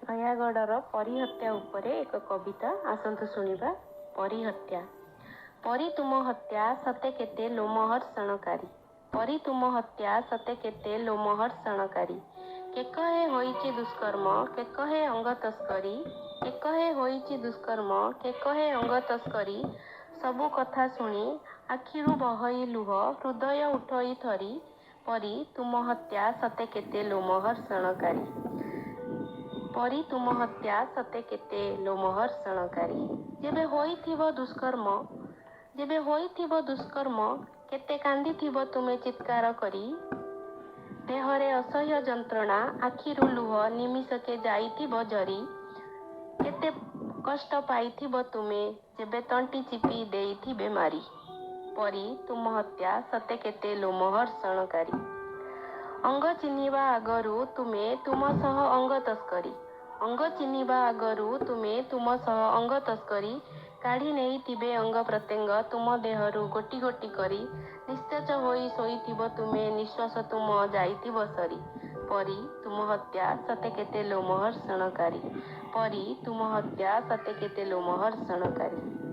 ନୟାଗଡ଼ର ପରୀ ହତ୍ୟା ଉପରେ ଏକ କବିତା ଆସନ୍ତୁ ଶୁଣିବା। ପରୀ ହତ୍ୟା। ପରୀ ତୁମ ହତ୍ୟା ସତେ କେତେ ଲୋମହର୍ଷଣକାରୀ। ପରୀ ତୁମ ହତ୍ୟା ସତେ କେତେ ଲୋମହର୍ଷଣକାରୀ। କେକହେ ହୋଇଛି ଦୁଷ୍କର୍ମ କେକହେ ଅଙ୍ଗ ତସ୍କରୀ। କେକହେ ହୋଇଛି ଦୁଷ୍କର୍ମ କେକହେ ଅଙ୍ଗ ତସ୍କରୀ। ସବୁ କଥା ଶୁଣି ଆଖିରୁ ବହଇ ଲୁହ ହୃଦୟ ଉଠଇ ଥରି। ପରୀ ତୁମ ହତ୍ୟା ସତେ କେତେ ଲୋମହର୍ଷଣକାରୀ। ପରୀ ତୁମ ହତ୍ୟା ସତେ କେତେ ଲୋମହର୍ଷଣକାରୀ। ଯେବେ ହୋଇଥିବ ଦୁଷ୍କର୍ମ କେତେ କାନ୍ଦିଥିବ ତୁମେ ଚିତ୍କାର କରି। ଦେହରେ ଅସହ୍ୟ ଯନ୍ତ୍ରଣା ଆଖିରୁ ଲୁହ ନିମିଷକେ ଯାଇଥିବ ଝରି। କେତେ କଷ୍ଟ ପାଇଥିବ ତୁମେ ଯେବେ ତଣ୍ଟି ଚିପି ଦେଇଥିବେ ମାରି। ପରୀ ତୁମ ହତ୍ୟା ସତେ କେତେ ଲୋମହର୍ଷଣକାରୀ। ଅଙ୍ଗ ଚିହ୍ନିବା ଆଗରୁ ତୁମେ ତୁମ ସହ ଅଙ୍ଗ ତସ୍କରୀ। ଅଙ୍ଗ ଚିହ୍ନିବା ଆଗରୁ ତୁମେ ତୁମ ସହ ଅଙ୍ଗ ତସ୍କରୀ। କାଢ଼ି ନେଇଥିବେ ଅଙ୍ଗ ପ୍ରତ୍ୟଙ୍ଗ ତୁମ ଦେହରୁ ଗୋଟି ଗୋଟି କରି। ନିସ୍ତେଜ ହୋଇ ଶୋଇଥିବ ତୁମେ ନିଶ୍ୱାସ ତୁମ ଯାଇଥିବ ସରି। ପରୀ ତୁମ ହତ୍ୟା ସତେ କେତେ ଲୋମହର୍ଷଣକାରୀ। ପରୀ ତୁମ ହତ୍ୟା ସତେ କେତେ ଲୋମହର୍ଷଣକାରୀ।